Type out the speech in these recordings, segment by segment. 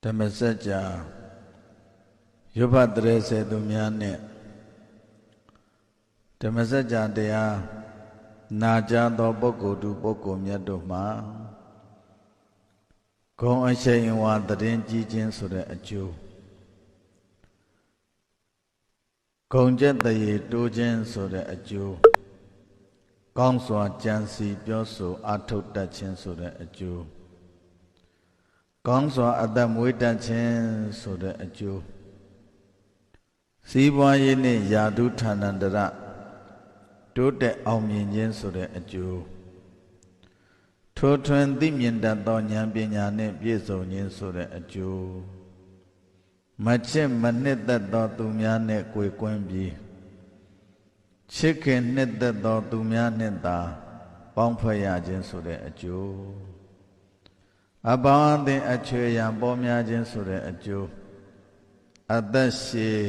ဓမ္မစကြာယုဘတရေစေသူများနဲ့ဓမ္မစကြာတရားနာကြားသောပုဂ္ဂိုလ်သူပုဂ္ဂိုလ်မြတ်တို့မှာဂုဏ်အရှိန်ဝါသတင်းကြီးခြင်းဆိုတဲ့အကျိုးဂုဏ်ကျက်တရေတိုးခြင်းဆိုတဲ့အကျိုးကောင်းစွာကြံစီပြောဆိုအားထုတ်တတ်ခြင်းဆိုတဲ့အကျိုးကောင်းစွာအသက်မွေးတတ်ခြင်းဆိုတဲ့အကျိုးစီးပွားရေးနဲ့ယာတုဌာနန္တရတိုးတက်အောင်မြင်ခြင်းဆိုတဲ့အကျိုးထိုထွန်းသိမြင်တတ်သောဉာဏ်ပညာနှင့်ပြည့်စုံခြင်းဆိုတဲ့အကျိုးမချစ်မနှစ်သက်သောသူများနှင့်ကိုယ်ကွင်းပြီးချစ်ခင်နှစ်သက်သောသူများနှင့်သာပေါင်းဖွဲ့ရခြင်းဆိုတဲ့အကျိုးအပေါင်းအသင်းအချွေရန်ပေါ်များခြင်းဆိုတဲ့အကျိုးအသက်ရှည်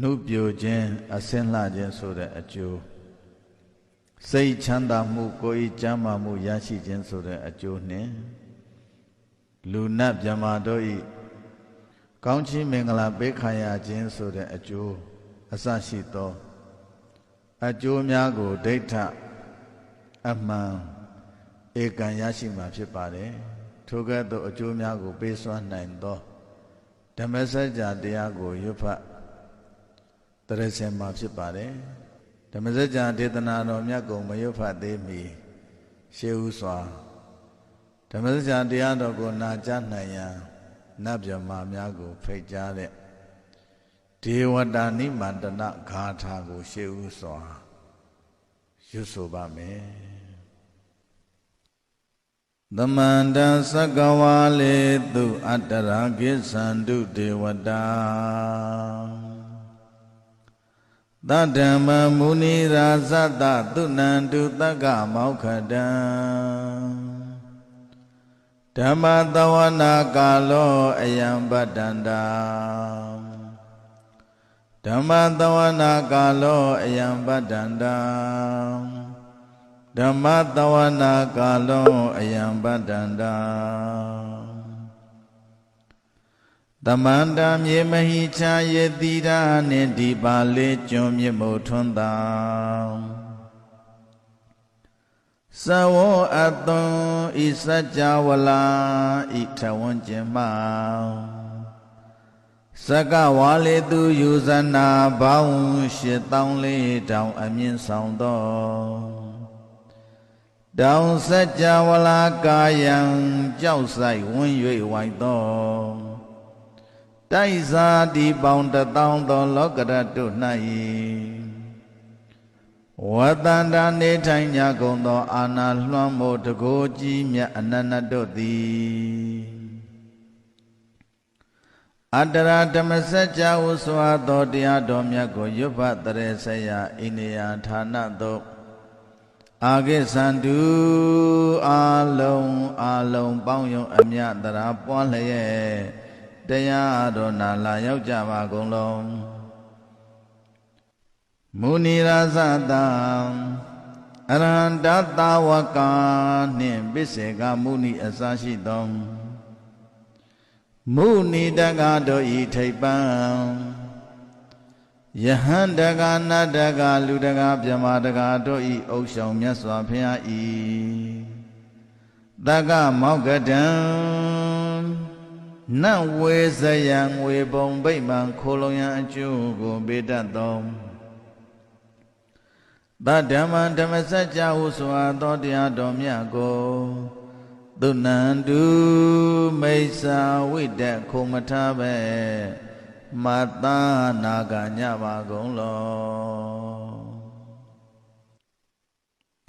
နှုပြိုခြင်းအစင်းလှခြင်းဆိုတဲ့အကျိုးစိတ်ချမ်းသာမှုကိုယ်ဤကျမ်းမာမှုရရှိခြင်းဆိုတဲ့အကျိုးနှင့်လူနတ်မြမာတို့ဤကောင်းချီးမင်္ဂလာပေးခံရခြင်းဆိုတဲ့အကျိုးအစရှိသောအကျိုးများကိုဒိဋ္ဌအမှန်ဧကံရရှိမှာဖြစ်ပါတယ်ထိုကဲ့သို့အကျိုးများကိုပေးစွမ်းနိုင်သောဓမ္မစကြာတရားကိုရွတ်ဖတ်တရစေမှာဖြစ်ပါတယ်ဓမ္မစကြာဒေသနာတော်မြတ်ကိုမရွတ်ဖတ်သေးမီရှေးဥစွာဓမ္မစကြာတရားတော်ကိုနာကြားနိုင်ရန်နတ်မြမာများကိုဖိတ်ကြားတဲ့ဒေဝတာနိမန္တနဂါထာကိုရှေးဥစွာရွတ်ဆိုပါမယ်သမန္တသက္ကဝါလေသူအတ္တရာကိသန္တုဒေဝတာသတ္တမမုနိရာဇတသုဏန္တုတက္ကမောက္ခတံဓမ္မတဝနာကာလောအယံပတ္တန္တာဓမ္မတဝနာကာလောအယံပတ္တန္တာဓမ္မတဝနာကာလောအယံပတ္တန္တာသမန္တမြေမဟိချာယေတိရာနှင့်ဒီပါလေးကျွန်းမြစ်မို့ထွန်းသာသဝောအသွန်ဤစัจ java လာဤထဝန်းကျင်မှစကဝါလေသူယူဇနာဘောင်း84,000အမြင့်ဆောင်သောတောင်စัจ java လာကာယံကြောက်ဆိုင်ဝန်း၍ဝိုက်သောတိုက်စာဒီပေါင်း1,000သောလောကရတ္တု၌ဝတန္တာနေထိုင်ကြကုန်သောအာနာလွှမ်းမိုးတကိုးကြီးမြတ်အနန္တတို့သည်အတ္တရာဓမ္မစကြာဟုဆိုအပ်သောတရားတော်မြတ်ကိုရွတ်ဖတ်တရေဆရာအိနေယဌာနသို့အာဂိသန္တုအာလုံးပေါင်းယုံအမြတ်တရာပွားလျက်တရားတော်နာလာရောက်ကြပါကုန်လုံးမုနိရာဇတံအရဟန္တသာဝကာနှင့်ပိစေကမုနိအစရှိသောမုနိတကတို့ဤထိပ်ပံယဟန္တကနတကလူတကမြမတကတို့ဤဥစ္ဆောင်မြတ်စွာဘုရားဤတကမောက္ကတံနတ်ဝေဇယံဝေပုံဗိမာန်ခိုလုံရန်အကျိုးကိုပေးတတ်သောသတ္တမံဓမ္မစကြာဟုဆိုအပ်သောတရားတော်မြတ်ကိုသုဏန္တုမိစ္ဆာဝိတ္တခုမထားပဲမတနာကညပါကုန်လော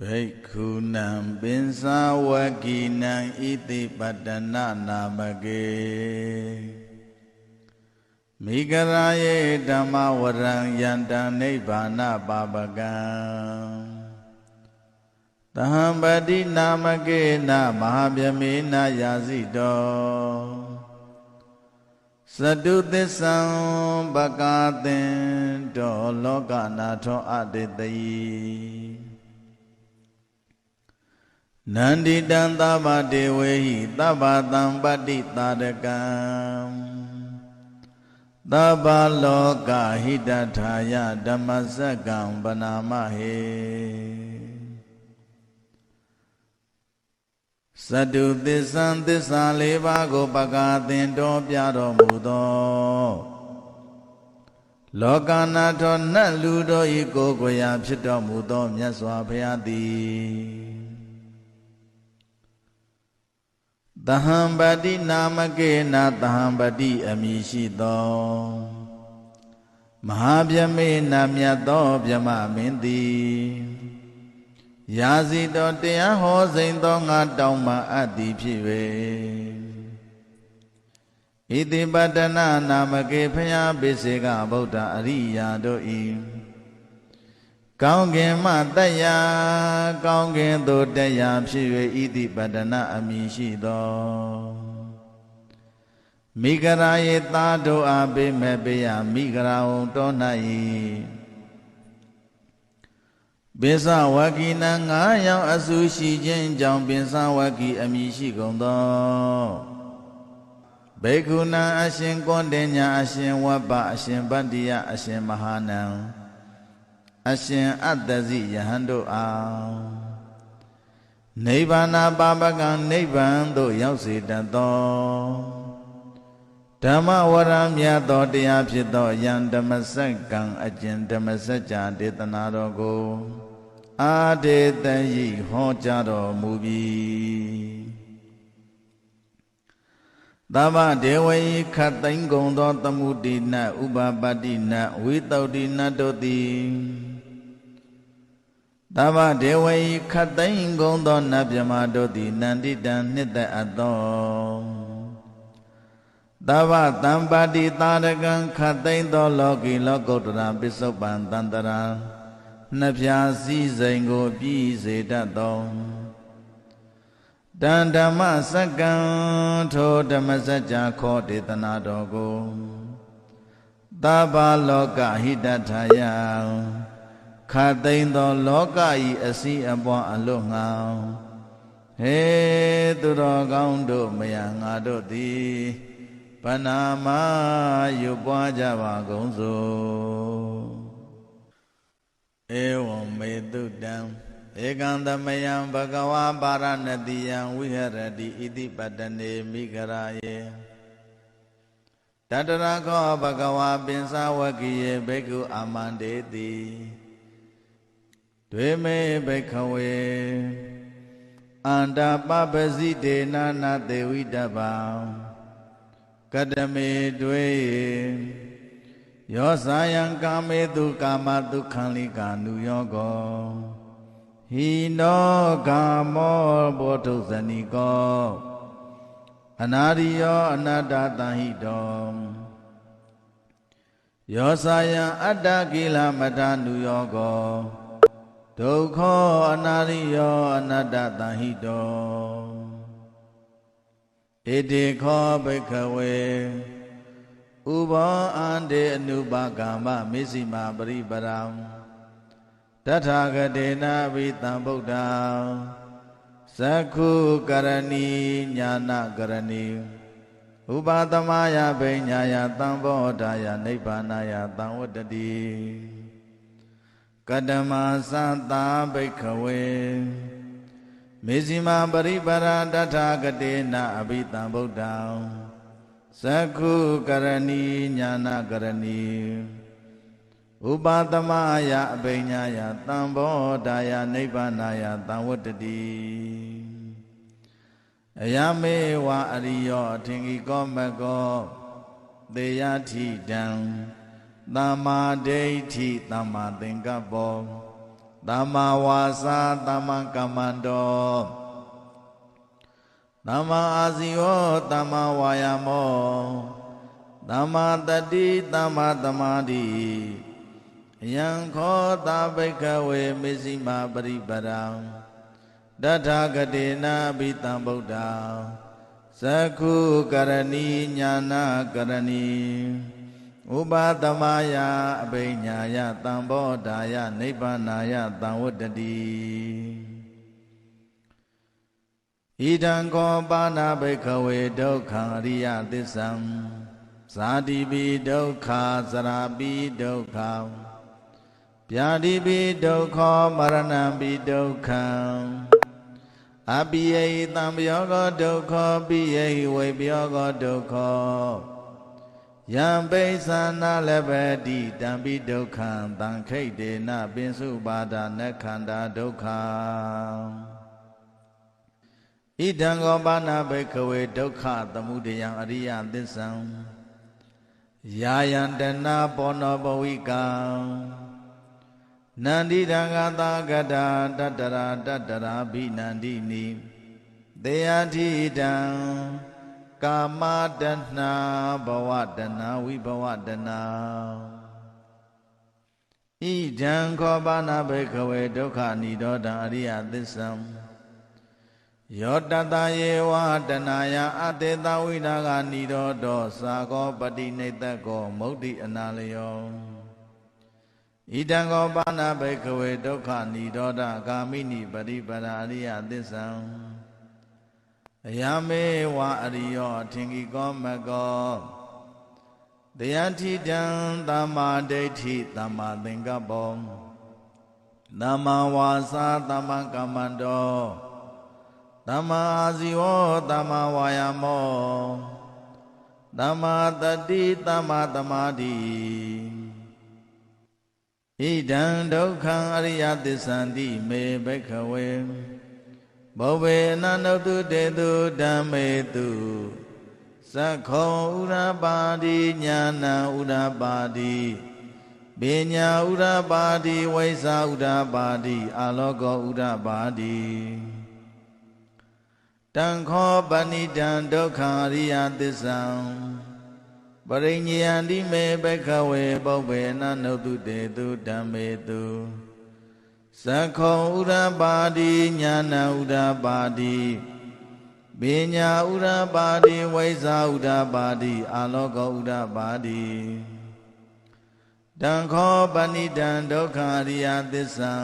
ဘိက္ခုနံပင်စာဝကိနံဣတိပတ္တနာနာမကေမိဂရာယေဓမ္မဝရံယန္တနိဗ္ဗာနပါပကံသဟံပတိနာမကေနမဟာဗြမေနယာစီတောသတုသစ္ဆံပကာသင်တောလောကနာထောအတေတိ နန္တိတံသဗ္ဗတေဝေဟိသဗ္ဗတံပတ္တိတာရကံသဗ္ဗလောကဟိတထာယဓမ္မစကံပနာမဟေသတုသစ္ဆံသစ္စာလေးပါးကိုပကာသင်တော်ပြတော်မူသောလောကနာထောနတ်လူတို့ဤကိုယ်ကိုယ်ရာဖြစ်တော်မူသောမြတ်စွာဘုရားသည်သဟံပတိနာမကေနသဟံပတိအမည်ရှိသောမဟာဗျမေနမြတ်သောဗျမမင်းသည်ရာဇီတော်တရားဟောစိန်သောငါတောင်းမှအပ်သည်ဖြစ်၍ဣတိပတ္တနာနာမကေဖျားပိစေကဗုဒ္ဓအရိယာတို့ဤကောင်းကင်မှတက်ရာကောင်းကင်သို့တက်ရာဖြစ်၍ဣတိပတ္တနာအမည်ရှိသောမိဂရာယေသားတို့အားပေးမဲ့ပေးရမိဂရာဝံတော်၌ပိစဝကိနံငါးယောက်အစုရှိခြင်းကြောင့်ပိစဝကိအမည်ရှိကုန်သောဘေကုဏံအရှင်ကွန်တေညာအရှင်ဝဘအရှင်ဗတ္တိယအရှင်မဟာနံအရှင်အတ္တဇိယဟန်တို့အားနိဗ္ဗာန်ပါပကံနိဗ္ဗာန်သို့ရောက်စေတတ်သောဓမ္မဝရမြတ်သောတရားဖြစ်သောယံဓမ္မစကံအကျင့်ဓမ္မစကြာဒေသနာတော်ကိုအာဒေတယိဟောကြားတော်မူပြီသဗ္ဗဒေဝယိခတ်သိမ့်ကုန်သောသမုဒိနဥပပတ္တိနဝိတုဒ္ဓိနတို့သည်သဗ္ဗဒေဝယိခတ်သိမ့်ကုန်သောနတ်မြမတို့သည်နန္တိတံနှစ်သက်အပ်သောသဗ္ဗတံပါတိတာရကံခတ်သိမ့်သောလောကီလောကုတ္တရာပစ္စုပန်တန္တရာနှစ်ဖြာစည်းစိမ်ကိုပြည့်စေတတ်သောတန်ဓမ္မစကံထိုဓမ္မစကြာခောဒေသနာတော်ကိုသဗ္ဗလောကဟိတထာယခတ်သိမ့်သောလောကဤအစည်းအပွားအလွတ်ငောင်းဟေသူတော်ကောင်းတို့မယငါတို့သည်ပနာမယူပွားကြပါကုန်စို့ဧဝံမေတုတံဧကံသမယံဘဂဝါပါရဏတိယံဝိဟရတိဣတိပတ္တနေမိဂရာယေတတရခောဘဂဝါပင်စဝကိယေဘိက္ခုအာမန္တေတိဒွေမေဘိက္ခဝေအန္တာပပစီတေနာနာသေဝိတဗံကတမေတွေယောစာယံကာမေတုကာမတုခံလိကာနုယောကောဟိနောကာမောဘောဓုဇဏိကောအနာရိယောအနတ္တတံဟိတောယောစာယံအတ္တကိလမတ္တနုယောကောဒုက္ခောအနာရိယောအနတ္တတံဟိတောဣတိခောဘိက္ခဝေဥဘောအန္တေအနုပကမ္မမေဇိမာပရိပရံတထာဂတေနာဘိတံဗုဒ္ဓံသက္ခုကရဏီညာနာကရဏီဥပသမယဘိညာယသံဘောဓာယနိဗ္ဗာနယသံဝတ္တတိကတမသံသာဘိက္ခဝေမေဇိမာပရိပရတထာဂတေနာအဘိတံဗုဒ္ဓံသက္ခုကရဏီညာနာကရဏီဥပသမယအဘိညာယသံဘောဓာယနိဗ္ဗာနယသံဝတ္တတိအယမေဝအရိယောအထင်ကြီးကောမကောသေယထိတံသမ္မာဒိဋ္ဌိသမ္မာသင်္ကပ္ပောသမ္မာဝါစာသမ္မာကမ္မန္တောသမ္မာအာဇီဝသမ္မာဝါယာမောသမ္မာတတိသမ္မာသမာဓိယံခောတာဘိက္ခဝေမေဇိမာပရိပရံတထာဂတေနာဘိတံဗုဒ္ဓံသက္ခုကရဏီညာနာကရဏီဥပသမယအဘိညာယသံဘောဓာယနိဗ္ဗာနယသံဝတ္တတိ ဣဒံခောပါဏဘိက္ခဝေဒုက္ခံအရိယသစ္ဆံဇာတိပိဒုက္ခသရာပိဒုက္ခဗျာတိပိဒုက္ခမရဏံပိဒုက္ခံအပိယိတံပယောဂဒုက္ခပိယိဝိပယောဂဒုက္ခယံပိသနာလဘတိတံပိဒုက္ခံတံခိတ်တေနပိစုပါဒနခန္ဓာဒုက္ခဣဒံကောပါဏဘိက္ခဝေဒုက္ခသမုဒယံအရိယသစ္ဆံယာယံတဏပောနောဘဝိကံနန္တိတံဂတာဂတာတတရာတတရာဘိနန္တိနိတေယတိတံကာမတဏဘဝတဏဝိဘဝတဏဣဒံခောပါဏဘိက္ခဝေဒုက္ခនិရောဓံအရိယသစ္ဆံယောတတယေဝတနာယအတေတဝိနာကនិရောဓောသာကောပတိနိတ္တကောမုဒ္ဒိအနာလယောဣဒံကောပါဏဘိက္ခဝေဒုက္ခនិရောဓဂာမိနိပရိပရာအရိယသစ္ဆံအယမေဝအရိယောအထင်ကြီးကောမကောတရားထိတံသမ္မာဒိဋ္ဌိသမ္မာသင်္ကပ္ပောသမ္မာဝါစာသမ္မာကမ္မန္တောသမ္မာအာဇီဝသမ္မာဝါယာမောသမ္မာတတိသမ္မာသမာဓိဣဒံဒုက္ခံအရိယသစ္ဆန္တိမေဘိက္ခဝေဘောဝေနန္တုတုတေတုဓမ္မေတုသက္ခောဥရပါတိညာဏဥရပါတိပညာဥရပါတိဝိဇ္ဇာဥရပါတိအာလောကောဥရပါတိတံခောပဏိတံဒုက္ခအရိယသစ္ဆံပရိညယန္တိမေဘိက္ခဝေပုဗ္ဗေနနုတုတေတုဓမ္မေတုသက္ခောဥရပါတိညာဏဥရပါတိပညာဥရပါတိဝိဇ္ဇာဥရပါတိအာလောကောဥရပါတိတံခောပဏိတံဒုက္ခအရိယသစ္ဆံ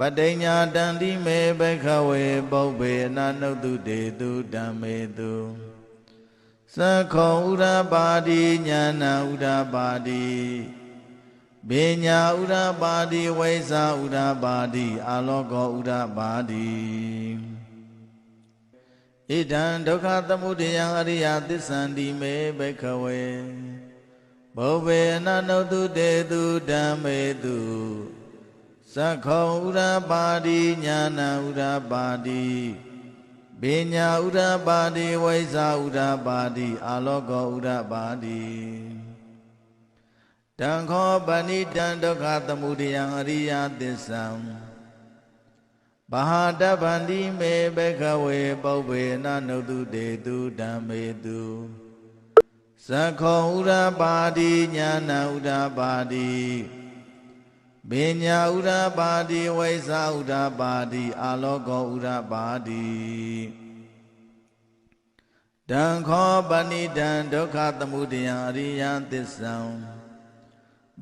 ပဋိညာတန္တိမေဘိက္ခဝေပုဗ္ဗေနနုတုတေတုဓမ္မေတုသက္ခောဥရပါတိညာဏဥရပါတိပညာဥရပါတိဝိဇ္ဇာဥရပါတိအာလောကောဥရပါတိဣဒံဒုက္ခသမုဒယံအရိယသစ္ဆန္တိမေဘိက္ခဝေပုဗ္ဗေနနုတုတေတုဓမ္မေတုသက္ခောဥရပါတိညာဏဥရပါတိပညာဥရပါတိဝိဇ္ဇာဥရပါတိအာလောကောဥရပါတိတံခောပဏိတံဒုက္ခသမုဒယံအရိယသစ္ဆံဘာဟာတဗန္တိမေဘိက္ခဝေပုဗ္ဗေနနုတုတေတုဓမ္မေတုသက္ခောဥရပါတိညာဏဥရပါတိပညာဥရပါတိဝိဇ္ဇာဥရပါတိအာလောကောဥရပါတိတံခောပဏိတံဒုက္ခသမုဒယံအရိယသစ္ဆံ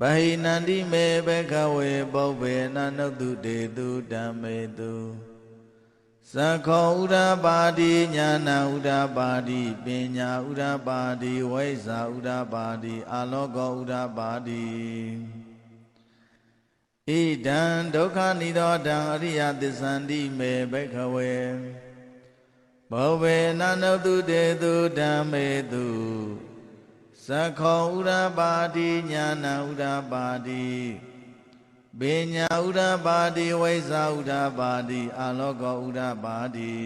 ဗဟိနန္တိမေဘိက္ခဝေပုဗ္ဗေနနုတုတေတုဓမ္မေတုသက္ခောဥရပါတိညာဏဥရပါတိပညာဥရပါတိဝိဇ္ဇာဥရပါတိအာလောကောဥရပါတိဣဒံဒုက္ခនិရောဓံအရိယသစ္ဆန္တိမေဘိက္ခဝေပုဗ္ဗေနနုတုတေတုဓမ္မေတုသက္ခောဥရပါတိညာဏဥရပါတိပညာဥရပါတိဝိဇ္ဇာဥရပါတိအာလောကောဥရပါတိ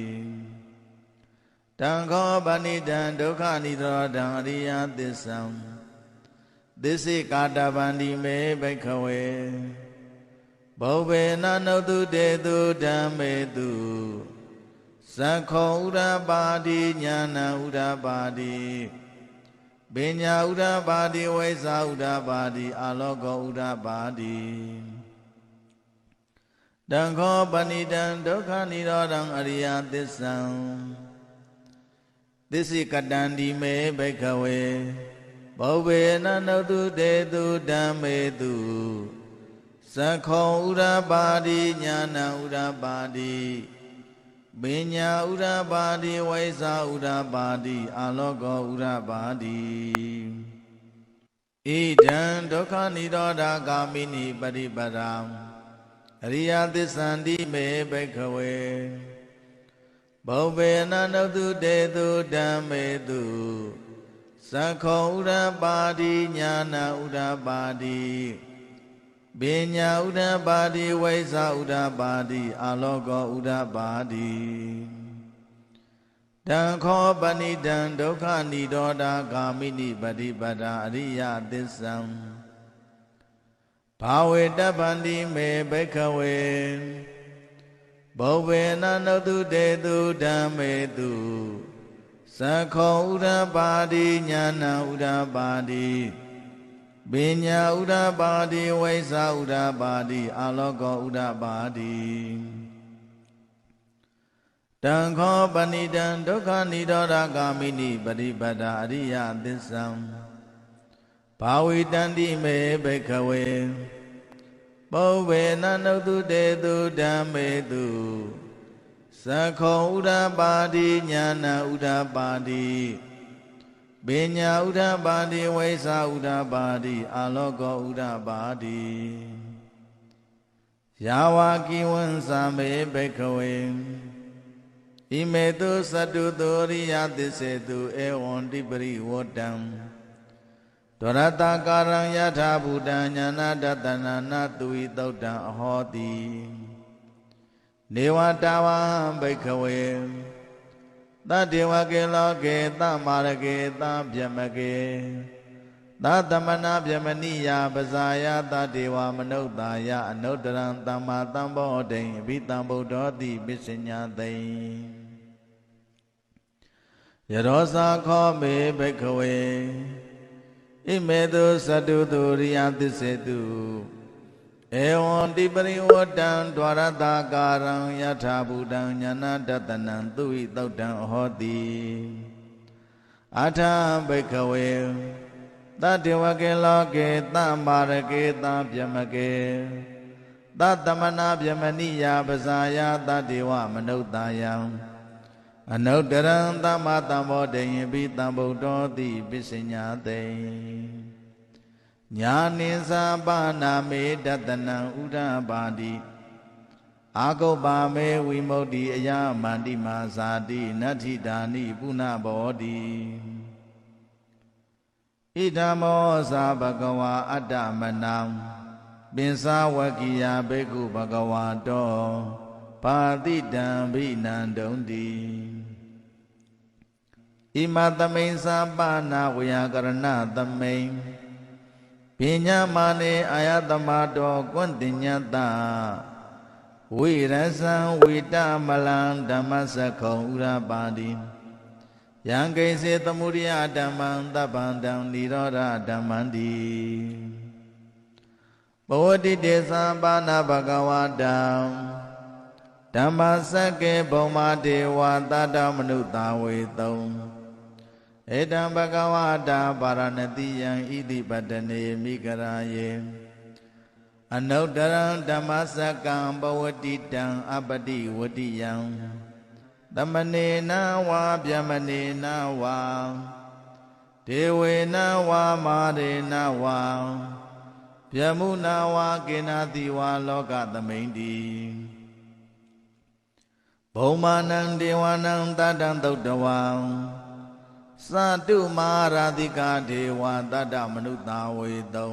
တံခောပဏိတံဒုက္ခនិရောဓံအရိယသစ္ဆံသစ္စေကာတဗန္တိမေဘိက္ခဝေပုဗ္ဗေနနုတုတေတုဓမ္မေတုသက္ခောဥရပါတိညာဏဥရပါတိပညာဥရပါတိဝိဇ္ဇာဥရပါတိအာလောကောဥရပါတိတံခောပဏိတံဒုက္ခនិရောဓံအရိယသစ္ဆံသစ္စိကတန္တိမေဘိက္ခဝေပုဗ္ဗေနနုတုတေတုဓမ္မေတုသက္ခောဥရပါတိညာဏဥရပါတိပ ပိညာဥရပါတိဝိဇာဥရပါတိအာလောကောဥရပါတိဣဒံဒုက္ခនិရောဓဂာမိနိပရိပဒံအရိယသစ္ဆန္တိမေဘိက္ခဝေဘောဘေနနုတုတေတုဓမ္မေတုသက္ခောဥရပါတိညာနာဥရပါတိပညာဥဒ္ဓပါတိဝိဇာဥဒ္ဓပါတိအာလောကောဥဒ္ဓပါတိတံခောပဏိတံဒုက္ခនិရောဓဂာမိနိပฏิပဒာအရိယသစ္ဆံဘာဝေတပ္ပန္တိမေဘိက္ခဝေဘောဘေနနုတုတေတုဓမ္မေတုသက္ခောဥဒ္ဓပါတိညာနာဥဒ္ဓပါတိပညာဥဒ္ဓပါတိဝိဇာဥဒ္ဓပါတိအာလောကောဥဒ္ဓပါတိတံခောပဏိတံဒုက္ခនិရောဓဂာမိနိပฏิပဒာအရိယသစ္ဆံဘာဝိတန္တိမေဘိက္ခဝေဘောဘေနနုတုတေတုဓမ္မေတုသက္ခောဥဒ္ဓပါတိညာနာဥဒ္ဓပါတိပညာဥဒ္ဓပါတိဝိဇာဥဒ္ဓပါတိအာလောကောဥဒ္ဓပါတိယာဝကိဝံသမေဘိက္ခဝေဣမေတုသတ္တုသောရိယသစ္စေတုဧဝံတိပရိဝတ္တံဒရတကာရံယထာဘူတံညာနာတတနာနာတုဝိသုတ်တံအဟောတိနေဝတာဝံဘိက္ခဝေသတ္တေဝကေလောကေသမာရကေသဗျမကေသသမနာဗျမနိယပဇာယသတ္တေဝမနုဿာယအနုတ္တရံသမ္မာသမ္ဗောတိံအဘိတံဗုဒ္ဓောတိပစ္စညာတိံယရောစာခောမေဘိက္ခဝေဣမေတုသတ္တုသူရိယသစ္စေတုဧဝံတိပရိဝတ္တံဒွါရတကာရံယထာဘူတံညာနာတတနံသူဝိသုတ်တံဟောတိအထဘိက္ခဝေသတ္တဝကေလောကေသမာရကေသဗျမကေသသမနာဗျမနိယပဇာယသတ္တေဝမနုဿာယံအနုတ္တရံသမ္မာသမ္ဗောတေယံပိတံဗုဒ္ဓောတိပစ္စညာတေညာနိသပါဏာမေတတနံဥဒ္ဓပါတိအာဂုပ္ပါမေဝိမု ക്തി အယမန္တိမာဇာတိနတ္ထိတာနိပုဏ္ဏဘောတိဣဒံမောဇာဘဂဝါအတ္တမနံပင်စဝကိယဘေကုဘဂဝါတောပါတိတံဘိနန္တုံတိဣမသမိန်သပါဏဝေယကရဏသမိန်ပညာမာနေအာယတမတောကွန္တိညတဝိရဇံဝိတမလံဓမ္မစခောဥရပါတိယံကိစေသမုဒိယဓမ္မံသဗ္ဗန္တံនិရောဓဓမ္မံတိဘဝတိတေသံပါဏဘဂဝတံဓမ္မစကေဘုံမာဒေဝသတ္တမနုဿာဝေတုံဧတံဘဂဝတာပါရဏတိယံဣတိပတ္တနေမိဂရာယေအနုတ္တရံဓမ္မစကံဘဝတိတံအပတိဝတိယံသမနေနဝါဗျမနေနဝါဒေဝေနဝါမာရေနဝါဗျမုနာဝါကေနာတိဝါလောကသမိန်တိဘုံမာနံဒေဝနံတတံသုတ်တဝံသတုမာရာတိကာဒေဝတတ္တမနုဿာဝေတုံ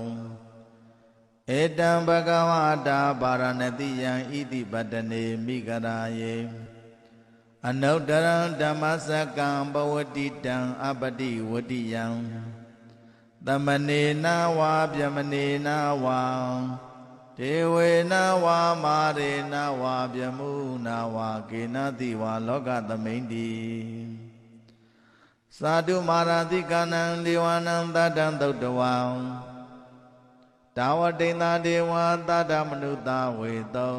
ဧတံဘဂဝတာပါရဏတိယံဣတိပတ္တနေမိဂရာယေအနုတ္တရံဓမ္မစကံဘဝတိတံအပတိဝတိယံသမနေနဝါဗျမနေနဝါဒေဝေနဝါမာရေနဝါဗျမုနာဝါကေနတိဝါလောကသမိန်တိသာတုမာရာတိကနံဒေဝနံတတ္တံသုတ်တဝံတာဝတိန်သာဒေဝသတ္တမနုဿာဝေတုံ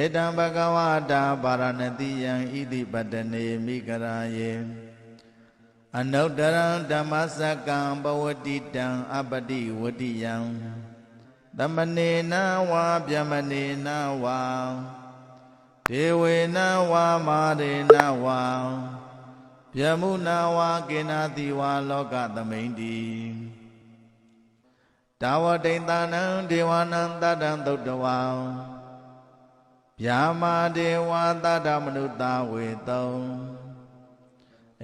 ဧတံဘဂဝတာပါရဏတိယံဣတိပတ္တနေမိဂရာယေအနုတ္တရံဓမ္မစကံဘဝတိတံအပတိဝတိယံသမနေနဝါဗျမနေနဝါ ဒေဝေနဝါမာရေနဝါဗျမုနာဝါကေနာတိဝါလောကသမိန်တိတာဝတိန်တနံဒေဝနံတတံသုတ္တဝံဗျာမာဒေဝတတမနုတာဝေတုံ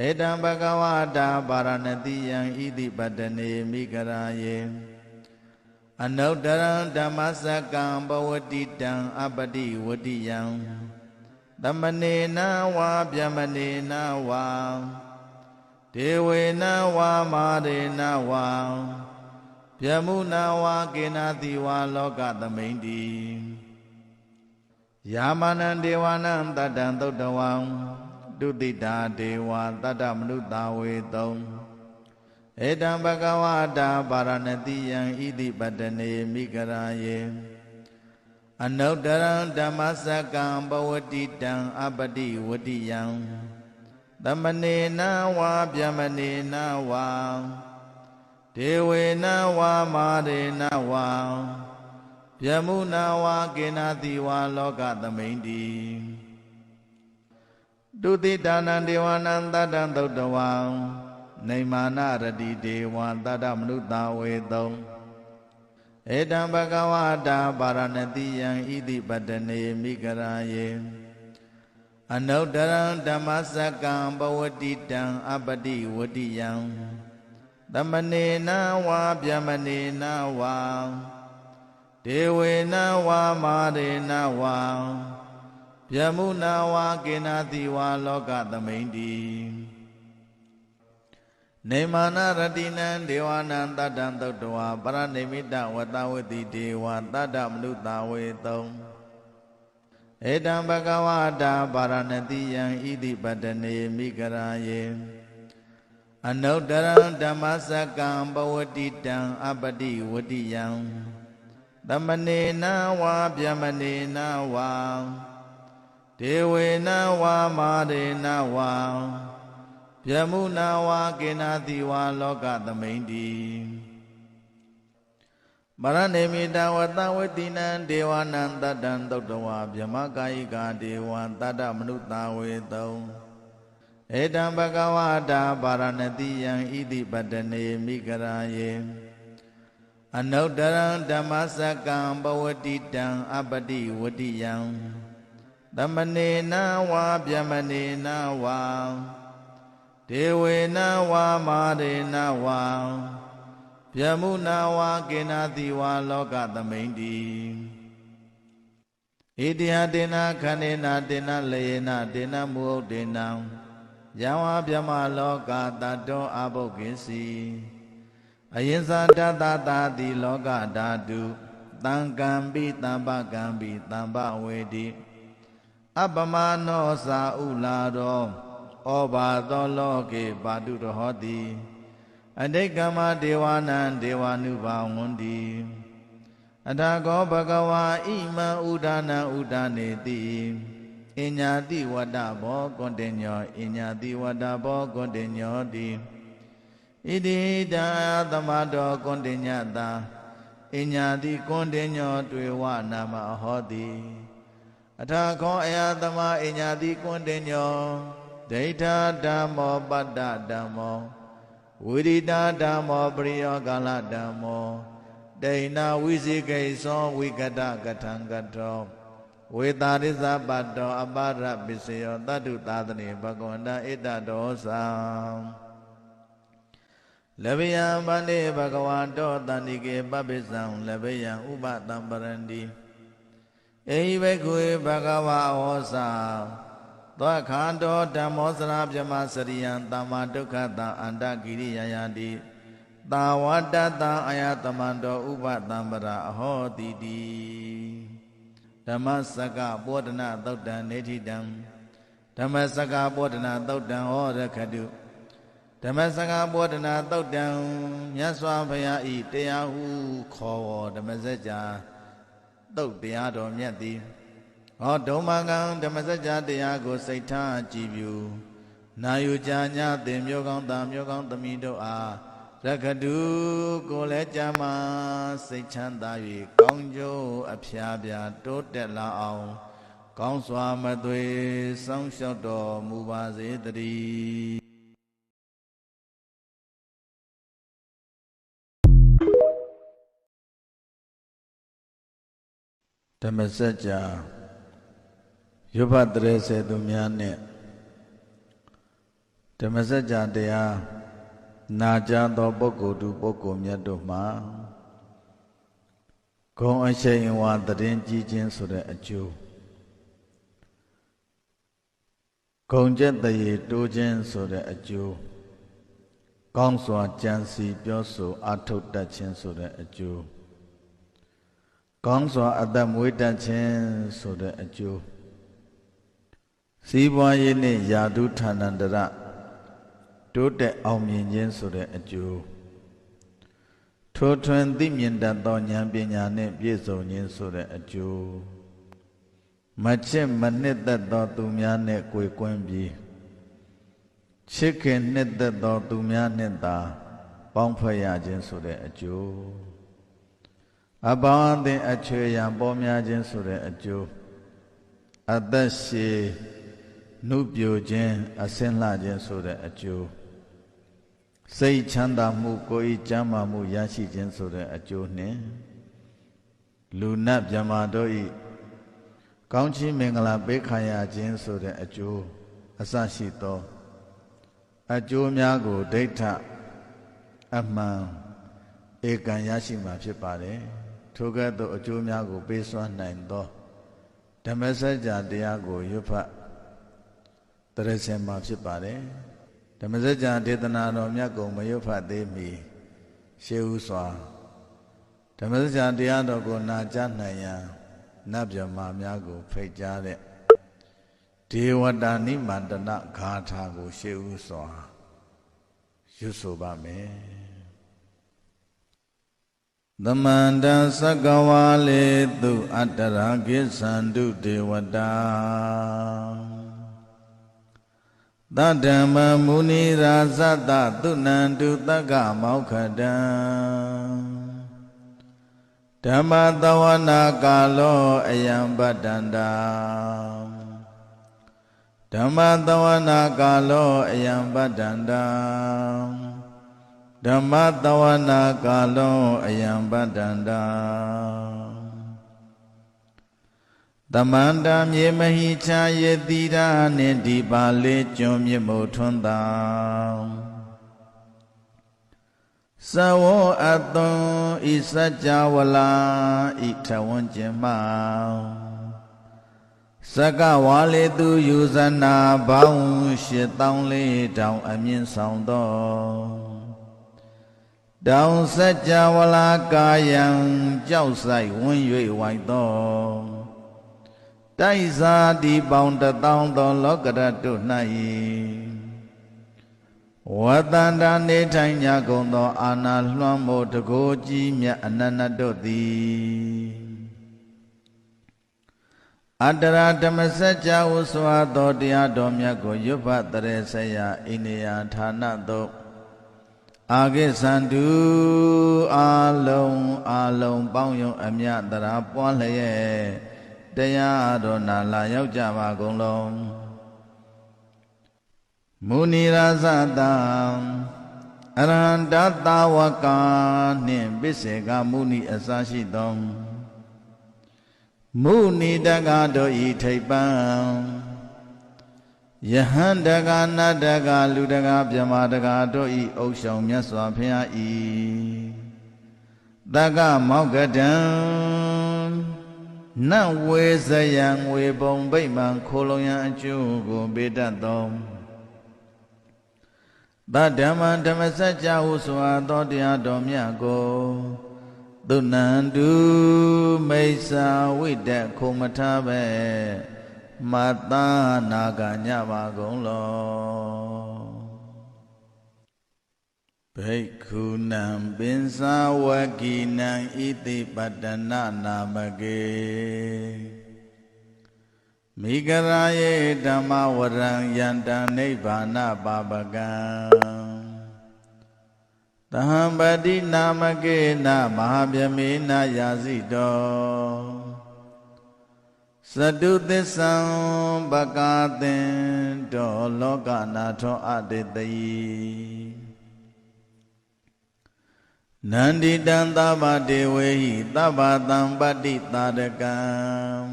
ဧတံဘဂဝတာပါရဏတိယံဣတိပတ္တနေမိဂရာယေအနုတရံဓမ္မစကံဘဝတိတံအပတိဝတိယံသမနေနဝါဗျမနေနဝါဒေဝေနဝါမာရေနဝါဗျမုနာဝါကေနာတိဝါလောကသမိန်တိယာမနံဒေဝနံတတံသုတ္တဝံဒုတိတာဒေဝတတမနုတာဝေတုံဧတံဘဂဝတာပါရဏတိယံဣတိပတ္တနေမိဂရာယေအနုတရံဓမ္မစကံဘဝတိတံအပတိဝတိယံသမနေနဝါဗျမနေနဝါဒေဝေနဝါမာရေနဝါဗျမုနာဝါကေနာတိဝါလောကသမိန်တိဒုတိတာနံဒေဝနံတတံသုတ္တဝံနေမာနရတိဒေဝတတမနုတာဝေတုံဧတံဘဂဝတာပါရဏတိယံဣတိပတ္တနေမိဂရာယေအနုတရံဓမ္မစကံဘဝတိတံအပတိဝတိယံသမနေနဝါဗျမနေနဝါဒေဝေနဝါမာရေနဝါဗျမုနာဝါကေနာတိဝါလောကသမိန်တိနေမာနရတိနံဒေဝနံတတံသုတ္တဝါပရဏိမိတဝတဝတိဒေဝတတမနုတာဝေတုံဧတံဘဂဝတာပါရဏတိယံဣတိပတ္တနေမိဂရာယေအနုတရံဓမ္မစကံဘဝတိတံအပတိဝတိယံသမနေနဝါဗျမနေနဝါဒေဝေနဝါမာရေနဝါဗျမုနာဝါကေနာတိဝါလောကသမိန်တိမရဏေမိတဝတဝတိနံဒေဝနံတတံသုတ္တဝါဗျမကာယိကာဒေဝံတတမနုတာဝေတုံဧတံဘဂဝတာပါရဏတိယံဣတိပတ္တနေမိဂရာယေအနုတရံဓမ္မစကံဘဝတိတံအပတိဝတိယံသမနေနဝါဗျမနေနဝါဒေဝေနဝါမာရေနဝါဗျမုနာဝါကေနာတိဝါလောကသမိန်တိဣတိယတေနခန္ဓေနာတေနလေယနာတေနမုဟုတ်တေနံယံဝါဗျမလောကတတောအဘုတ်ကိစီအယင်္ဇာတတတာတိလောကဓာတုတံကံပိတံပကံပိတံပဝေတိအပမနောသာဥလာရောဩဘာသောလောကေပါတုရဟောတိအတိတ်ကမဒေဝနံဒေဝ ानु ဘာဝန္တိအထာကောဘဂဝါဣမံဥဒါနံဥဒါနေတိအညာတိဝတ္တဘောကွန်တေညောအညာတိဝတ္တဘောကွန်တေညောတိဣတိတံသမတောကွန်တေညတာအညာတိကွန်တေညောတွေ့ဝနာမဟောတိအထာခောအယသမအညာတိကွန်တေညောဒိဋ္ဌဓမ္မောပတ္တဓမ္မောဝိရိတဓမ္မောပရိယောကာလဓမ္မောဒိဏဝိသိကိသောဝိကတကထံကတောဝေတာရိသပတ္တောအပါရပစ္စယောတတုသာသနေဘဂဝန္တဣတတောသံလဗယံဗန္တိဘဂဝါတောတန္တိကေပပိသံလဗယံဥပတံပရန္တိဧဟိဘိက္ခုဘဂဝါဟောသာသောခန္တောဓမ္မောစရာပြမစရိယံသမ္မာဒုက္ခတံအန္တကိရိယယတိသာဝတ္တတံအယတမန္တောဥပတံပရာအဟောတိတိဓမ္မစကပောဒနာသုတ်တံနေတိတံဓမ္မစကပောဒနာသုတ်တံဟောရခတုဓမ္မစကပောဒနာသုတ်တံမြတ်စွာဘုရားဤတရားဟုခေါ်ဝေါ်ဓမ္မစကြာသုတ်တရားတော်မြတ်သည်ဟောဒုံမကံဓမ္မစကြာတရားကိုစိတ်ထားကြည်ပြုနာယူကြညာသင်မျိုးကောင်းသားမျိုးကောင်းသမီးတို့အားရခတုကိုလည်းကြမှာစိတ်ချမ်းသာ၍ကောင်းကျိုးအဖျားပြားတိုးတက်လာအောင် ကောင်းစွာမသွေစောင့်ရှောက်တော်မူပါစေတည်းဓမ္မစကြာယုဘတရေစေသူများနှင့်ဓမ္မစကြာတရားနာကြားသောပုဂ္ဂိုလ်သူပုဂ္ဂိုလ်မြတ်တို့မှာဂုဏ်အရှိန်ဝါတည်ကြည်ခြင်းဆိုတဲ့အကျိုးဂုဏ်ကျက်တရေတိုးခြင်းဆိုတဲ့အကျိုးကောင်းစွာကြံစီပြောဆိုအားထုတ်တတ်ခြင်းဆိုတဲ့အကျိုးကောင်းစွာအသက်မွေးတတ်ခြင်းဆိုတဲ့အကျိုးစီးပွားရေးနှင့်ယာတုဌာနန္တရတိုးတက်အောင်မြင်ခြင်းဆိုတဲ့အကျိုးထိုထွန်းသိမြင်တတ်သောဉာဏ်ပညာနှင့်ပြည့်စုံခြင်းဆိုတဲ့အကျိုးမချစ်မနှစ်သက်သောသူများနှင့်ကိုယ်ကွင်းပြီးချစ်ခင်နှစ်သက်သောသူများနှင့်သာပေါင်းဖွဲ့ရခြင်းဆိုတဲ့အကျိုးအပေါင်းအသင်းအချွေရန်ပေါ်များခြင်းဆိုတဲ့အကျိုးအသက်ရှည်နှုပြိုခြင်းအစင်းလှခြင်းဆိုတဲ့အကျိုးစိတ်ချမ်းသာမှုကိုယ်ဤကျမ်းမာမှုရရှိခြင်းဆိုတဲ့အကျိုးနှင့်လူနတ်မြမာတို့ဤကောင်းချီးမင်္ဂလာပေးခံရခြင်းဆိုတဲ့အကျိုးအစရှိသောအကျိုးများကိုဒိဋ္ဌအမှန်ဧကံရရှိမှာဖြစ်ပါတယ်ထိုကဲ့သို့အကျိုးများကိုပေးစွမ်းနိုင်သောဓမ္မစကြာတရားကိုရွတ်ဖတ်တရစေမှာဖြစ်ပါတယ်ဓမ္မစကြာဒေသနာတော်မြတ်ကိုမရွတ်ဖတ်သေးမီရှေးဥစွာဓမ္မစကြာတရားတော်ကိုနာကြားနိုင်ရန်နတ်မြမာများကိုဖိတ်ကြားတဲ့ဒေဝတာနိမန္တနဂါထာကိုရှေးဥစွာရွတ်ဆိုပါမယ်သမန္တသက္ကဝါလေသူအတ္တရာကိသန္တုဒေဝတာသတ္တမမုနိရာဇတသုဏန္တုတက္ကမောက္ခတံဓမ္မတဝနာကာလောအယံပတ္တန္တာဓမ္မတဝနာကာလောအယံပတ္တန္တာဓမ္မတဝနာကာလောအယံပတ္တန္တာသမန္တမြေမဟိချာယေတိရာနှင့်ဒီပါလေးကျွန်းမြစ်မို့ထွန်းသာသဝောအသွန်ဤစัจ java လာဤထဝန်းကျင်မှစကဝါလေသူယူဇနာဘောင်း84,000အမြင့်ဆောင်သောတောင်စัจ java လာကာယံကြောက်ဆိုင်ဝန်း၍ဝိုက်သောတိုက်စာဒီပေါင်း1,000သောလောကရတ္တု၌ဝတန္တာနေထိုင်ကြကုန်သောအာနာလွှမ်းမိုးတကိုးကြီးမြတ်အနန္တတို့သည်အတ္တရာဓမ္မစကြာဝစွာသောတရားတော်မြတ်ကိုရွတ်ဖတ်တရေဆရာအိန္ဒိယဌာနသို့အာဂိသန္တုအာလုံးပေါင်းယုံအမြတ်တရားပွားလျက်တရားတော်နာလာရောက်ကြပါကုန်လုံးမုနိရာဇတံအရဟန္တသာဝကာနှင့်ပိစေကမုနိအစရှိသောမုနိတကတို့ဤထိပ်ပံယဟန္တကနတကလူတကမြမတကတို့ဤဥစ္ဆောင်မြတ်စွာဘုရားဤတကမောက္ကတံနတ်ဝေဇယံဝေပုံဗိမာန်ခိုလုံရန်အကျိုးကိုပေးတတ်သောသတ္တမံဓမ္မစကြာဟုဆိုအပ်သောတရားတော်မြတ်ကိုသုဏန္တုမိစ္ဆာဝိတ္တခုမထားပဲမတနာကညပါကုန်လောဘိက္ခုနံပင်စာဝကိနံဣတိပတ္တနာနာမကေမိဂရာယေဓမ္မဝရံယန္တနိဗ္ဗာနပါပကံသဟံပတိနာမကေနမဟာဗျမေနယာစီတော Satu tisam bakatin do loka nato aditayi Nandi dan taba dewehi taba tambati tadakam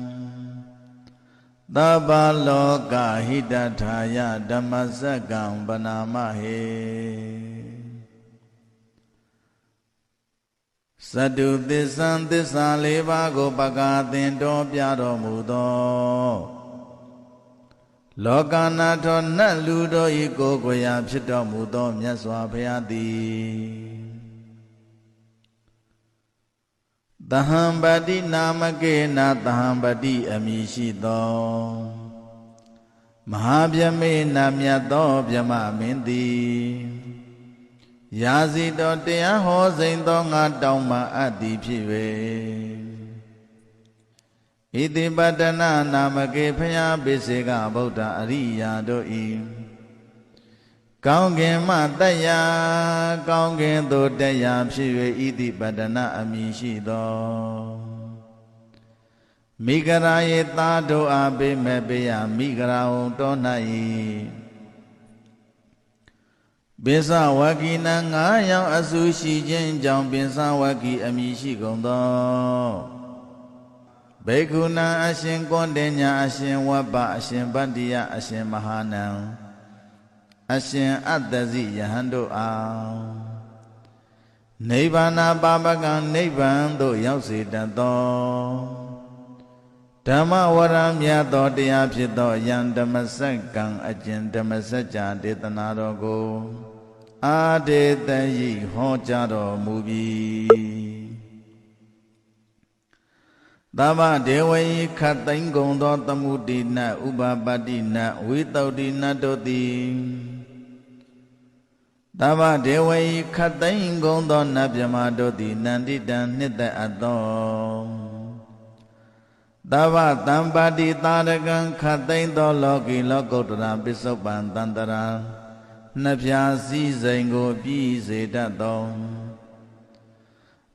Taba loka hidathaya dhammasakam banamahe Satu tisam tisam leva go bakatin do pyado mudo Loka nato naludo iko goya pshito mudo myaswa phayati Tahambati namake na tahambati amishito Mahabhyame namyato vyama mindi Yazito teya ho zainto nga tauma adi phive Iti patana namake phaya biseka Buddha ariya doi Kaung gen ma taya, kaung gen do taya phive iti padana amishi do. Migara ye tado abe mebeya migara on to nai. Bisa waki na nga yang asu shi jen jang bisa waki amishi gong do. Bekuna ashin kondenya ashin waba ashin bandiya ashin mahanang. Ashin Addazi Yahando Nibbana Babagan Nibbando Yausi Dato Dhamma Varam Yato Diyapito Yan Dhammasakang Ajin Dhammasaja Detanaro Adetayi Hojaro Mubi Dhamma Dewayi Khatangondo Tamudina Ubabadina Witaudina Doti Dhamma Dewayi Khatangondo Nabhyama Doti Nandita Nita Adho Dhamma Tambadi Taragan Khataindo Loki Lokotra Bisopan Tantara Nabhyasi Zaingo Pi Zedato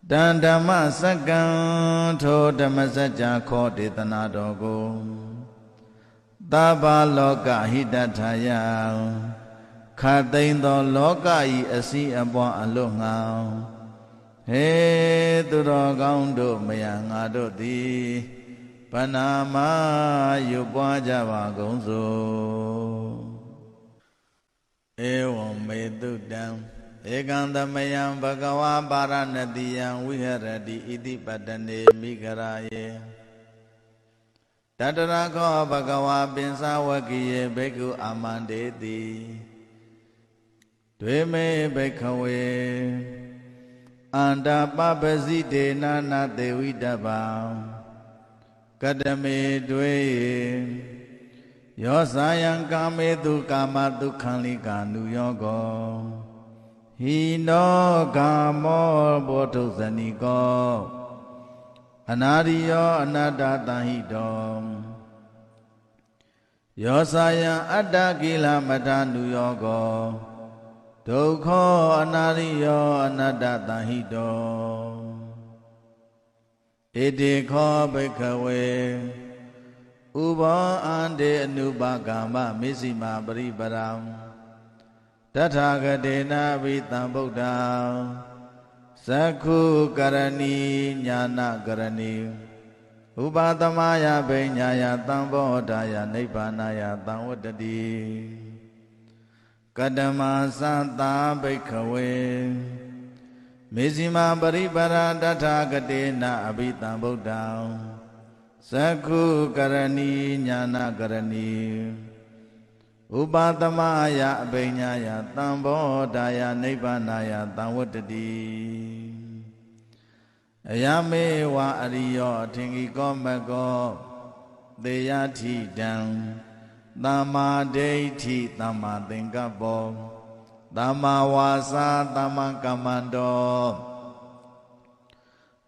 Dandama Sakam Tho Dhammasaja Kho Detana Dogo Taba Loka Hidathaya Khataindo Loka I Asi Abwa Alunga He Turo Gaundo Mayanga Doti Panama Yubwa Java Gonzo Evam Medudam Ekandamayam Bhagava Paranadiyam Viharati Iti Padane Mikaraye Tatarako Bhagava Pinsavakiye Bhikkhu Amandeti Dveme Bhikkhawe Anda Papasite Nana Devidabha Kadame Dveye Yosayam Kametu Kamatu Khalika Nuyogo Hino Kamo Bodho Zaniko Anariyo Anadatahido Yosaya Adakila Madanu Yogo Dukho Anariyo Anadatahido Idikho Bhikkhawe Uba Ande Anubhagama Misima Pariparam Tathagatena Vitam Buddha Sakhu Karani Jnana Karani Upatamaya Benyaya Tambodaya Nibbanaya Tamvatati Kadama Santa Bhikkhawe Misima Paripara Tathagatena Vitam Buddha Sakhu Karani Jnana Karani Upatamaya Benyaya Tambodaya Nibbanaya Tamvatati Ayame wa Ariyo Thingiko Mako Deyati Dam Dhamma Deiti Dhamma Thingkapo Dhamma Wasa Dhamma Kamando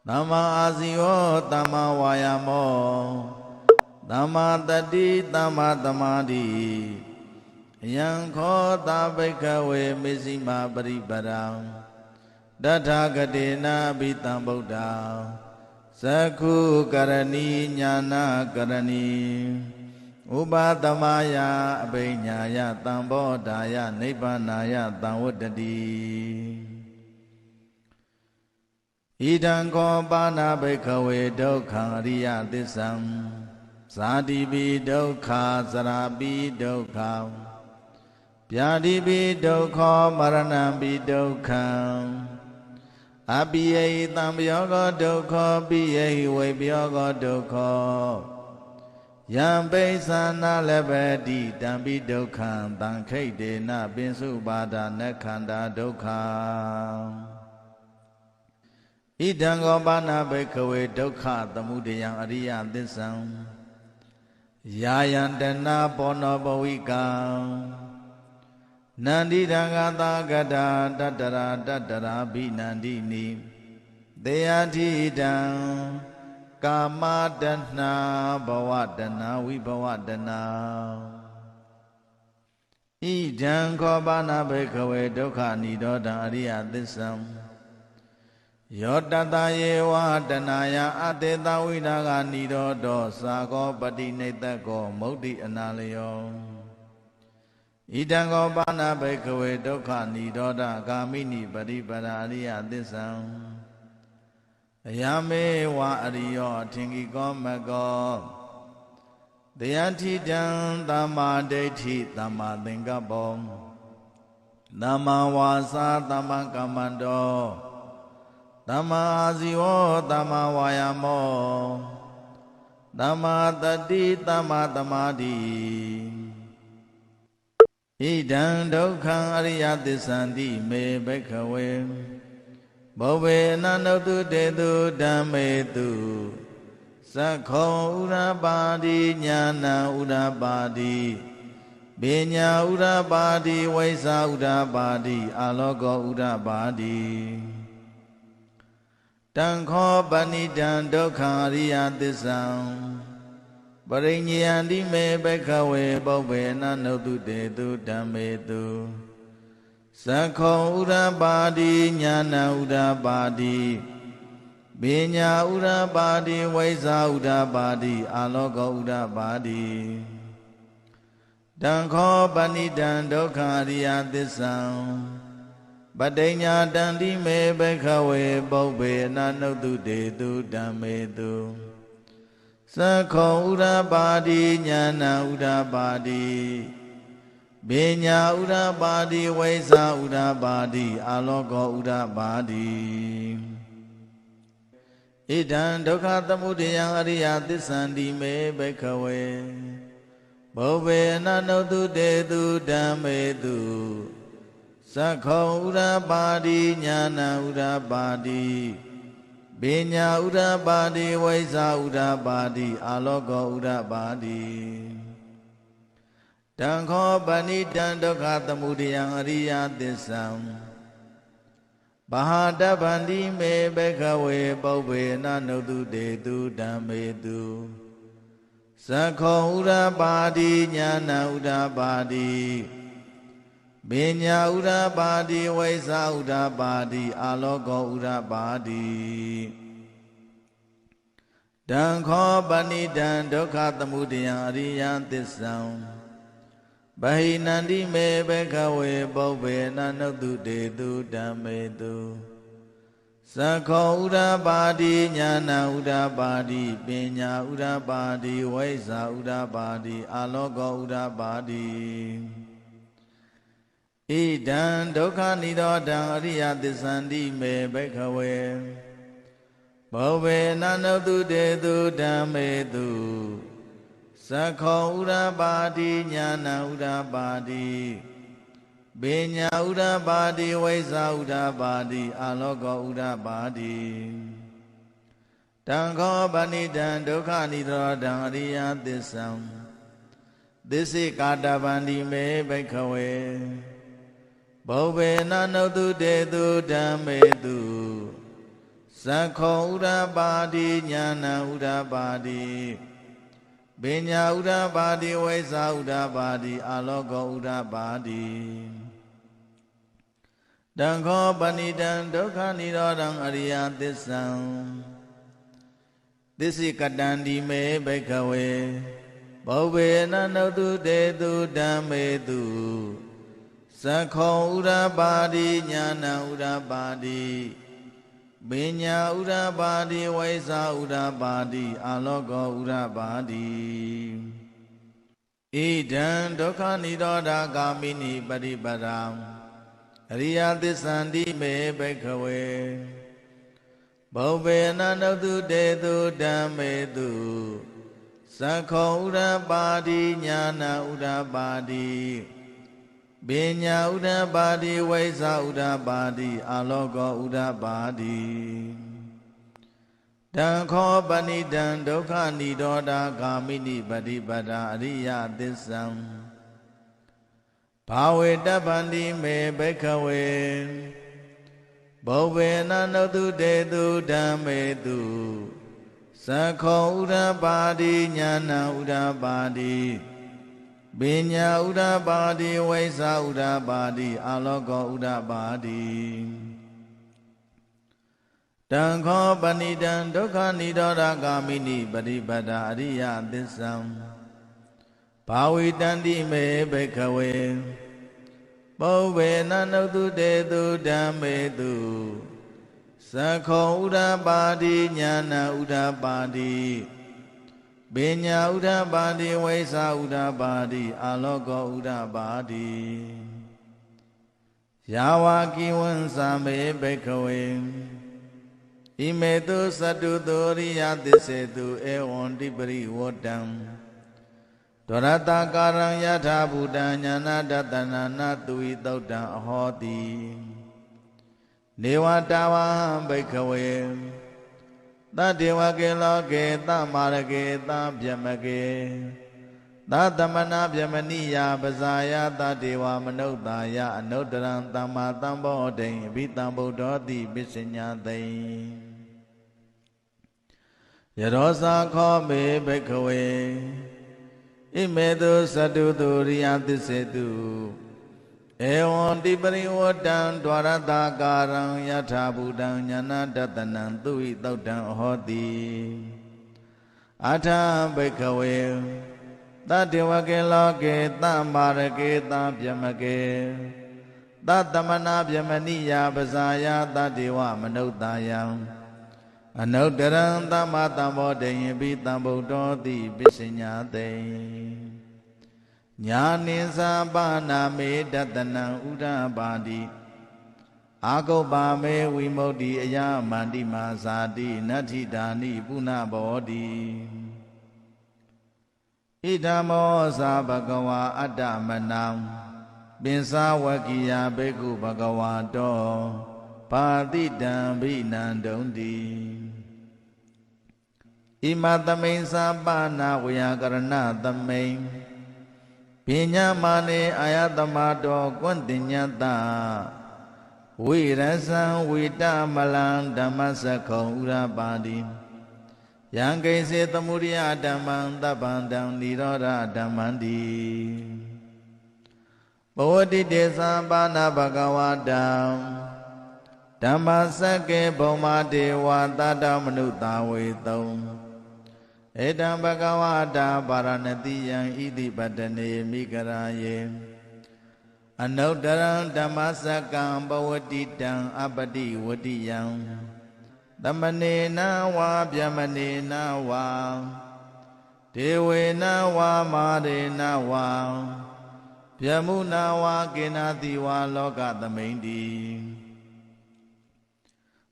Dhamma Asiyo Dhamma Vayamo Dhamma Tati Dhamma Tamadi Yankho Bhikkhawe Misima Pariparam Tathagatena Vitam Buddha Sakhu karani jnana karani Upatamaya abhinyaya tambodaya nibbanaya tamvuddati Idangko bana bhikkhave dukkha ariya tissam Sadipi dukkha sarapi dukkha Pyadipi dukkha maranampi dukkha Abhiyehi tambhyoga dukkha Abhiyehi vaibhyoga dukkha Yambesana lebedi dambi dukkha Tankhaitena pinsubhada nekhanda dukkha Idango bana bhikkhave dukkha tamudayang ariya tissam Yayantana bono bhavika Nandi dangata gata tattara bhinandini Deyatidang Kamadana bhavatana vibhavatana Idang kobana bhikkhave dukkha nirodha ariya tissam Yotata yewa danaya ateta viraga nirodho Sako patinetako mukti analayo Idango bana bhikkhave dukkha nirodha Kamini paripada ariya tissam Ayame wa ariyo athingiko mako Deyatidang tamma daithi tamma thingkapo Tamma wasa tamma kammando Tamma azivo tamma vayamo Tamma tati tamma tamadi Idang dukkhaṃ ariya tissanti me bhikkhave Bhave nanautu detu dhammetu Sakho urabadi jnana urabadi Binya urabadi vaisa urabadi Aloka urabadi Tankho panidang dukkhaṃ ariya tissaṃ Parinyayanti me bhikkhave Bhave nanautu detu dhammetu Sakho urabadi jnana urabadi Binya urabadi vaisa urabadi Aloka urabadi Tankho panidang dukkhaṃ ariya tissaṃ Patinyayanti me bhikkhave Bhave nanautu detu dhammetu Sakho urabadi jnana urabadi Binya urabadi vaisa urabadi Aloka urabadi Idang dukkha tamudayang ariya tissanti me bhikkhave Bhave nanautu detu dhammetu Sakho urabadi jnana urabadi Binya urabadi vaisa urabadi Aloka urabadi Tankho panidang dukkha tamudayang ariya tissam Bahadabhanti me bhikkhave Bhave nanautu detu dhammetu Sakho urabadi jnana urabadi Binya urabadi vaisa urabadi Aloka urabadi Tankho panidang dukkha tamudayang ariya tissam Bahinanti me bhikkhave Bhave nanautu detu dhammetu Sakho urabadi jnana urabadi Binya urabadi vaisa urabadi Aloka urabadi Idang dukkha nirodhaṃ ariya tissanti me bhikkhave Bhave nanautu detu dhammetu Sakho urabadi jnana urabadi Binya urabadi vaisa urabadi Aloka urabadi Tankho panidang dukkha nirodhaṃ ariya tissam Disi katavanti me bhikkhave Bhave nanautu detu dhammetu Sakho urabadi jnana urabadi Binya urabadi vaisa urabadi Aloka urabadi Tankho panidang dukkha nirodhaṃ ariya tissam This is Katandi me Bekaway Bobe Nanotu de du Damedu Sakho Ura Badi Nyana Ura Badi Binya Ura Badi Waisa Ura Badi Alogo Ura Badi Idan Doka Nidoda Gamini Badi Badam Riya Disandi me Bekaway Bobe Nanotu de du Damedu Sakho Ura Badi Nyana Ura Badi Binya Ura Badi Waisa Ura Badi Alogo Ura Badi Dankho Bani Dan Dokha Nidoda Gamini Badi Bada Ariya Dissam Bhawe Dabandi Me Bekhawe Bobe Nanotu de du Damedu Sakho Ura Badi Nyana Ura Badi Binya Ura Badi Waisa Ura Badi Alogo Ura Badi Dankho Bani Dan Dokha Nidoda Gamini Badi Bada Ariya Dissam Bhawi Dandi Me Bekhawe Bobe Nanotu de du Damedu Sakho Ura Badi Nyana Ura Badi Binya Ura Badi Waisa Ura Badi Alogo Ura Badi Yawaki Wansa Me Bekhawe Imetu Satu Doriya Disetu Ewan Dibri Wodam Dorata Karang Yatha Buddha Nyana Datana Natui Daudan Ahoti Dewa Tawa Bekhawe Ta Dewa Keloke Ta Marake Ta Byamake Ta Tamana Byamaniya Basaya Ta Dewa Manodaya Anodaran Tama Tambo Dei Vitam Buddhoti Bisinyate Yarosa Khome Bekhawe Imedu Satu Duriya Disetu Ewan Dibri Wadam Dwarata Karang Yatha Buddhang Nyana Datanan Tui Daudan Hoti Atha Bekhawe Ta Dewa Keloke Ta Marake Ta Byamake Ta Tamana Byamaniya Basaya Ta Dewa Manodaya Anodaran Tama Tambo Deyi Vitam Buddhoti Bisinyate Nyani Sabana Me Datana Ura Badi Agoba Me Vimodi Aya Mandi Masadi Nati Dani Puna Bodhi Idamo Sabagawa Adamanam Binsa Wakiya Beku Bhagavato Padidam Binandondi Imatamain Sabana Vyakarana Tamain Pinya Mane Ayatamato Kwantinyata Virasan Vita Malang Damasakho Ura Badi Yangai Setamuriya Dhammang Tapandang Niroda Dhammandi Bhavati Desa Bana Bhagavatam Dhammasake Bhoma Dewa Tata Manuta Vetam Edam Bhagavata Paranatiyam Iti Padane Mikaraye Anaudaram Dhammasakam Bhavatitam Apati Vatiyam Dhammanena Va Bhyamanena Va Devena Va Marena Va Bhyamuna Va Kenati Va Loka Tamaindi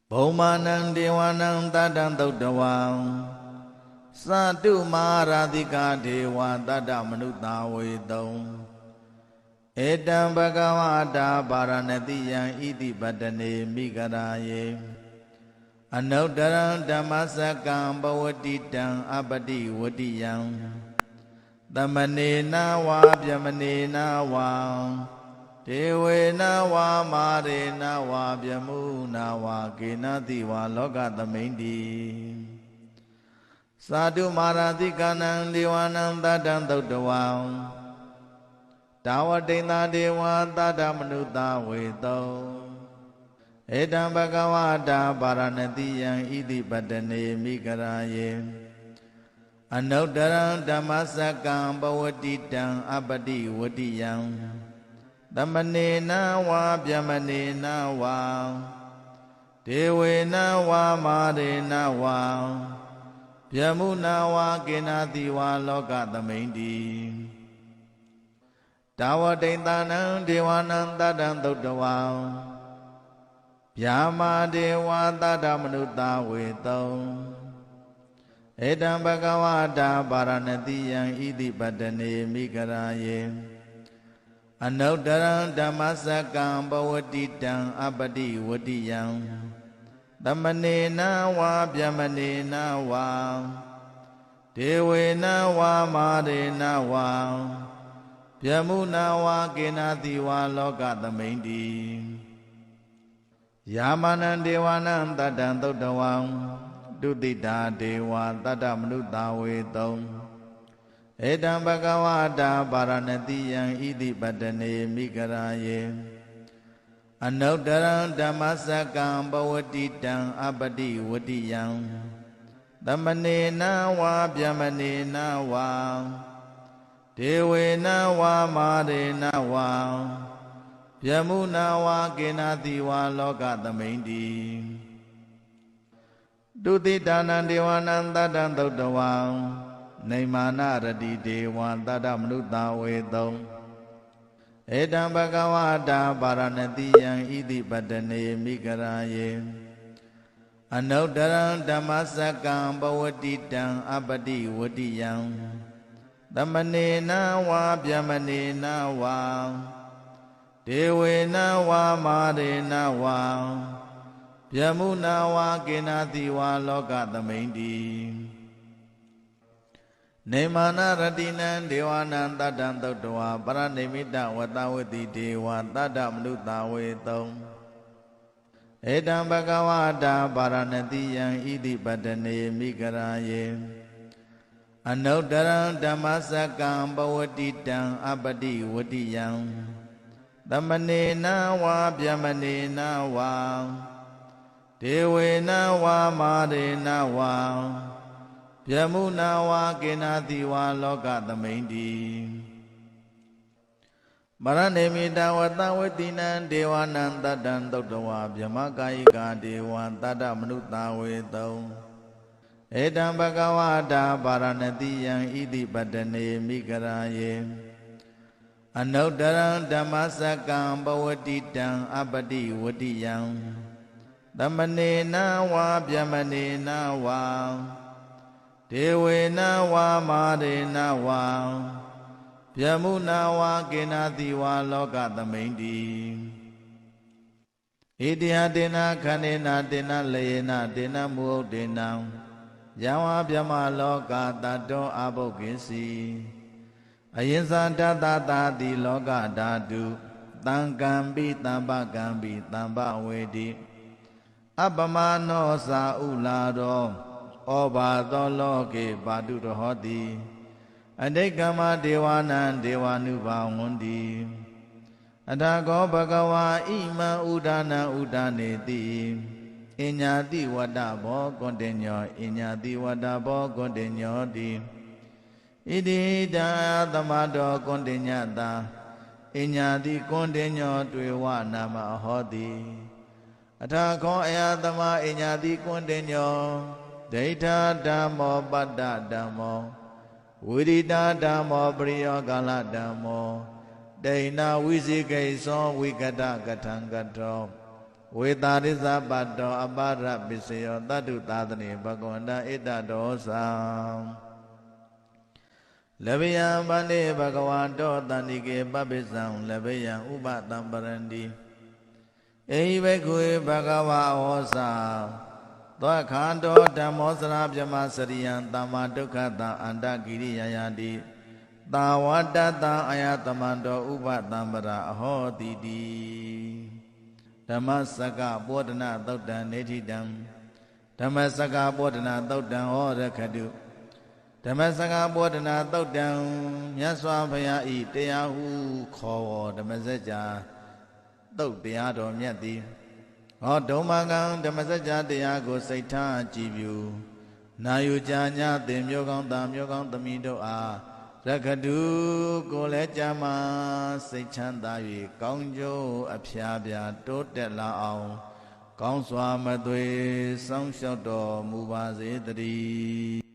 Bhaumanang Devanang Tadang Taudavang Satu Maharadhika Dewa Tada Manuta Vetam Edam Bhagavata Paranatiyam Iti Padane Mikaraye Anaudaram Dhammasakam Bhavatitam Apati Vatiyam Dhammanena Va Bhyamanena Va Devena Va Marena Va Bhyamuna Va Kenati Va Loka Tamaindi Sadhu Maradhikanang Devanang Tadang Taudavang Tawadena Dewa Tada Manuta Vetam ဧတံဘဂဝတာပါရဏတိယံဣတိပတ္တနေမိဂရာယေအနုတ္တရံဓမ္မစကံဘဝတိတံအပတိဝတိယံသမနေနဝါဗျမနေနဝါဒေဝေနဝါမာရေနဝါဗျမုနာဝါကေနာတိဝါလောကသမိန်တိတာဝတိန်တနံဒေဝနံတတံသုတ်တဝံဗျာမာဒေဝတတမနုတာဝေတုံဧတံဘဂဝတာပါရဏတိယံဣတိပတ္တနေမိဂရာယေအနုတ္တရံဓမ္မစကံဘဝတိတံအပတိဝတိယံသမနေနဝါဗျမနေနဝါဒေဝေနဝါမာရေနဝါဗျမုနာဝါကေနာတိဝါလောကသမိန်တိယာမနံဒေဝနံတတံသုတ်တဝံဒုတိတာဒေဝတတမနုတာဝေတုံဧတံဘဂဝတာပါရဏတိယံဣတိပတ္တနေမိဂရာယေအနုတ္တရံဓမ္မစကံဘဝတိတံအပတိဝတိယံသမနေနဝါဗျမနေနဝါဒေဝေနဝါမာရေနဝါဗျမုနာဝါကေနာတိဝါလောကသမိန်တိဒုတိတာနံဒေဝနံတတံသုတ်တဝံနေမာနရတိဒေဝတတမနုတာဝေတုံဧတံဘဂဝတာပါရဏတိယံဣတိပတ္တနေမိဂရာယေအနုတ္တရံဓမ္မစကံဘဝတိတံအပတိဝတိယံသမနေနဝါဗျမနေနဝါဒေဝေနဝါမာရေနဝါဗျမုနာဝါကေနာတိဝါလောကသမိန်တိနေမာနရတိနံဒေဝနံတတံသုတ်တဝါပရဏိမိတဝတဝတိဒေဝတတမနုတာဝေတုံဧတံဘဂဝတာပါရဏတိယံဣတိပတ္တနေမိဂရာယေအနုတ္တရံဓမ္မစကံဘဝတိတံအပတိဝတိယံသမနေနဝါဗျမနေနဝါဒေဝေနဝါမာရေနဝါဗျမုနာဝါကေနာတိဝါလောကသမိန်တိမရဏေမိတဝတဝတိနံဒေဝနံတတံသုတ်တဝါဗျမကာယိကာဒေဝံတတမနုတာဝေတုံဧတံဘဂဝတာပါရဏတိယံဣတိပတ္တနေမိဂရာယေအနုတ္တရံဓမ္မစကံဘဝတိတံအပတိဝတိယံသမနေနဝါဗျမနေနဝါဒေဝေနဝါမာရေနဝါဗျမုနာဝါကေနာတိဝါလောကသမိန်တိဣတိယတေနခန္ဒေနတေနလေနတေနမုဟုတ်တေနံယံဝါဗျမလောကတတောအဘုတ်ကိစီအယင်္ဇာတတတာတိလောကဓာတုတံကံပိတံပကံပိတံပဝေတိအပမနောသာဥလာရောဩဘာသောလောကေပါတုရဟောတိအတိတ်ကမဒေဝနံဒေဝ ानु ဘာဝန္တိအထာကောဘဂဝါဣမံဥဒါနံဥဒါနေတိအညာတိဝတ္တဘောကွန်တေညောအညာတိဝတ္တဘောကွန်တေညောတိဣတိတံသမတောကွန်တေညတာအညာတိကွန်တေညောတွေ့ဝနာမဟောတိအထာခောအယသမအညာတိကွန်တေညောဒိဋ္ဌဓမ္မောပတ္တဓမ္မောဝိရိတဓမ္မောပရိယောကာလဓမ္မောဒိဏဝိသိကိသောဝိကတကထံကတောဝေတာရိသပတ္တောအပါရပစ္စယောတတုသာသနေဘဂဝန္တဣတတောသံလဗယံဗန္တိဘဂဝန္တောတန္တိကေပပိသံလဗယံဥပတံပရန္တိဧဟိဘိက္ခုဘဂဝါဟောစာသောခန္တောဓမ္မောစရပြမစရိယံသမ္မာဒုက္ခတံအန္တကိရိယယတိသာဝတ္တတံအယတမန္တောဥပတံပရအဟောတိတိဓမ္မစကပောဒနာသုတ်တံနေတိတံဓမ္မစကပောဒနာသုတ်တံဟောရခတုဓမ္မစကပောဒနာသုတ်တံမြတ်စွာဘုရားဤတရားဟုခေါ်ဓမ္မစကြာသုတ်တရားတော်မြတ်သည် ဟောဒုံမကံဓမ္မစကြာတရားကိုစိတ်ထားကြည်ပြုနာယူကြညာသင်မျိုးကောင်းသားမျိုးကောင်းသမီးတို့အားရခတုကိုလည်းကြမှာစိတ်ချမ်းသာ၍ကောင်းကျိုးအဖျားပြတိုးတက်လာအောင်ကောင်းစွာမသွေစောင့်ရှောက်တော်မူပါစေတည်း